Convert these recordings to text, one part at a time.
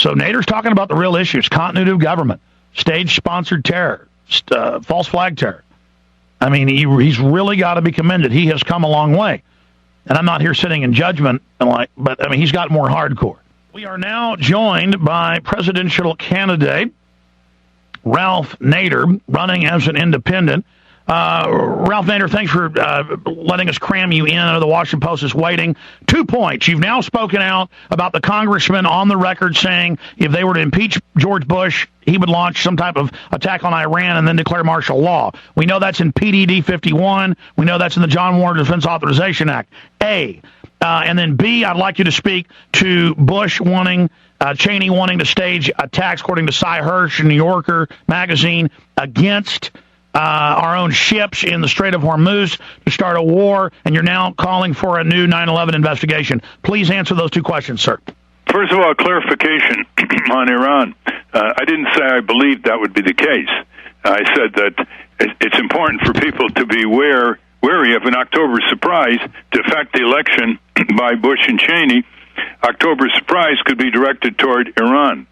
So Nader's talking about the real issues: continuity of government, stage-sponsored terror, false flag terror. I mean, he's really got to be commended. He has come a long way. And I'm not here sitting in judgment, but I mean, he's got more hardcore. We are now joined by presidential candidate Ralph Nader, running as an independent. Ralph Nader, thanks for letting us cram you in. I know the Washington Post is waiting. 2 points. You've now spoken out about the congressman on the record saying if they were to impeach George Bush, he would launch some type of attack on Iran and then declare martial law. We know that's in PDD 51. We know that's in the John Warner Defense Authorization Act. A. And then B, I'd like you to speak to Bush wanting, Cheney wanting to stage attacks, according to Cy Hirsch in New Yorker magazine, against our own ships in the Strait of Hormuz to start a war, and you're now calling for a new 9/11 investigation. Please answer those 2 questions, sir. First of all, clarification on Iran. I didn't say I believed that would be the case. I said that it's important for people to be wary of an October surprise to affect the election by Bush and Cheney. October surprise could be directed toward Iran.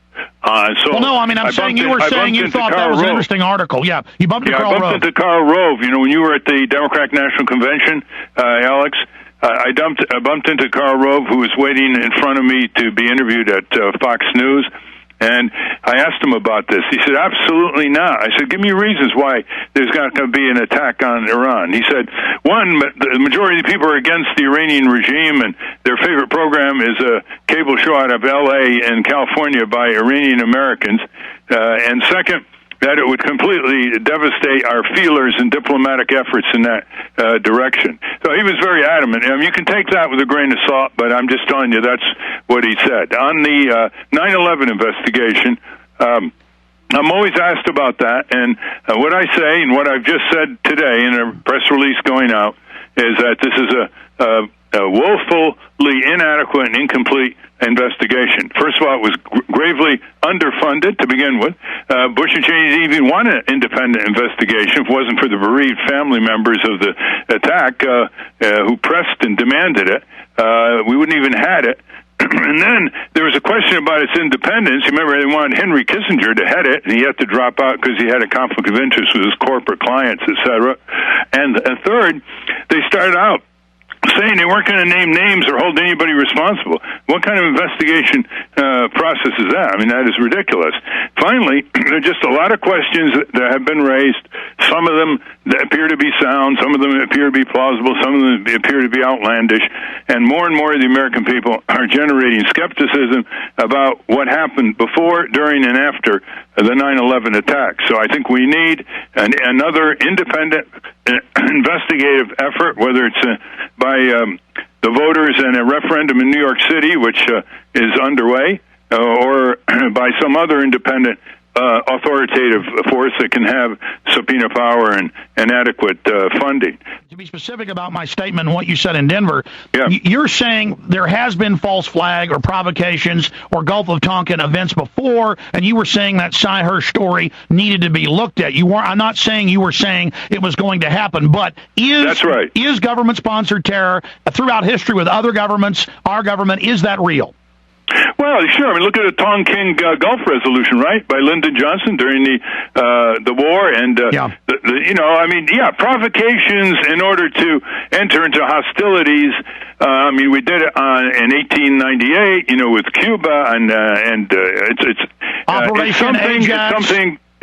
Well, no, I mean, I'm saying you were saying you thought that was an interesting article. Yeah, you bumped into Karl Rove. I bumped into Karl Rove. You know, when you were at the Democratic National Convention, Alex, I bumped into Karl Rove, who was waiting in front of me to be interviewed at Fox News. And I asked him about this. He said, absolutely not. I said, give me reasons why there's not going to be an attack on Iran. He said, one, the majority of the people are against the Iranian regime, and their favorite program is a cable show out of L.A. and California by Iranian Americans. And second, that it would completely devastate our feelers and diplomatic efforts in that direction. So he was very adamant. I mean, you can take that with a grain of salt, but I'm just telling you that's what he said. On the 9/11 investigation, I'm always asked about that, and what I say and what I've just said today in a press release going out is that this is a woefully inadequate and incomplete investigation. First of all, it was gravely underfunded to begin with. Bush and Cheney didn't even want an independent investigation if it wasn't for the bereaved family members of the attack who pressed and demanded it. We wouldn't even had it. And then there was a question about its independence. You remember they wanted Henry Kissinger to head it, and he had to drop out because he had a conflict of interest with his corporate clients, etc. And third, they started out saying they weren't going to name names or hold anybody responsible. What kind of investigation process is that? I mean, that is ridiculous. Finally, there are just a lot of questions that have been raised. Some of them appear to be sound. Some of them appear to be plausible. Some of them appear to be outlandish. And more of the American people are generating skepticism about what happened before, during, and after the 9/11 attack. So I think we need another independent investigative effort, whether it's by the voters in a referendum in New York City, which is underway, or by some other independent authoritative force that can have subpoena power and adequate funding. To be specific about my statement and what you said in Denver, yeah. You're saying there has been false flag or provocations or Gulf of Tonkin events before, and you were saying that Cy Hirsch story needed to be looked at. I'm not saying you were saying it was going to happen, but that's right. Is government-sponsored terror throughout history with other governments, our government, is that real? Well, sure. I mean, look at the Tonkin Gulf Resolution, right, by Lyndon Johnson during the war, and provocations in order to enter into hostilities. I mean, we did it in 1898, with Cuba, and it's Operation Ajax.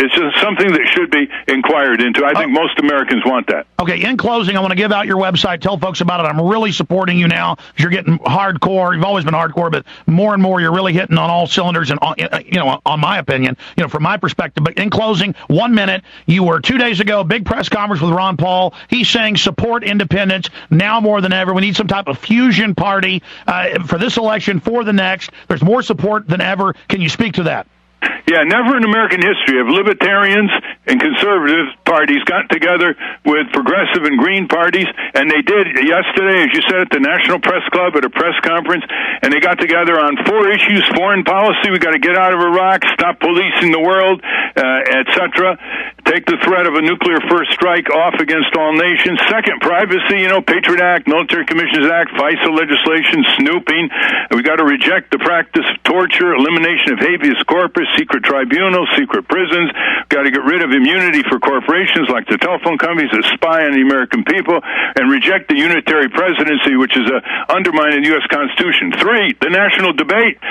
It's just something that should be inquired into. I think most Americans want that. Okay, in closing, I want to give out your website. Tell folks about it. I'm really supporting you now because you're getting hardcore. You've always been hardcore, but more and more you're really hitting on all cylinders and, on my opinion, from my perspective. But in closing, 1 minute, you were 2 days ago, big press conference with Ron Paul. He's saying support independence now more than ever. We need some type of fusion party for this election, for the next. There's more support than ever. Can you speak to that? Yeah, never in American history have libertarians and conservative parties got together with progressive and green parties, and they did yesterday, as you said, at the National Press Club at a press conference, and they got together on 4 issues: foreign policy, we got to get out of Iraq, stop policing the world, etc. take the threat of a nuclear first strike off against all nations. Second, privacy, Patriot Act, Military Commissions Act, FISA legislation, snooping. We got to reject the practice of torture, elimination of habeas corpus, secret tribunals, secret prisons. Got to get rid of immunity for corporations like the telephone companies that spy on the American people, and reject the unitary presidency, which is undermining the U.S. Constitution. Three, the national debate.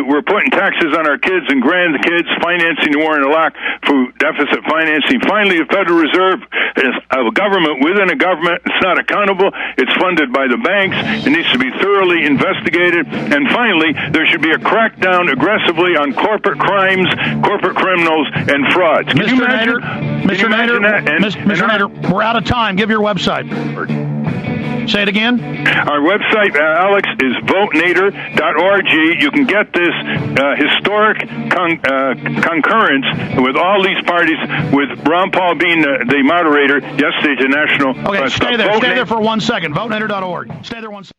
We're putting taxes on our kids and grandkids, financing the war in Iraq through deficit financing. Finally, the Federal Reserve is a government within a government. It's not accountable. It's funded by the banks. It needs to be thoroughly investigated. And finally, there should be a crackdown aggressively on corporate crimes, corporate criminals, and frauds. Can you imagine? Mr. Nader, we're out of time. Give your website. Say it again. Our website, Alex, is votenader.org. You can get this historic concurrence with all these parties, with Ron Paul being the moderator yesterday to National. Okay, stay there. Stay there for 1 second. Votenader.org. Stay there 1 second.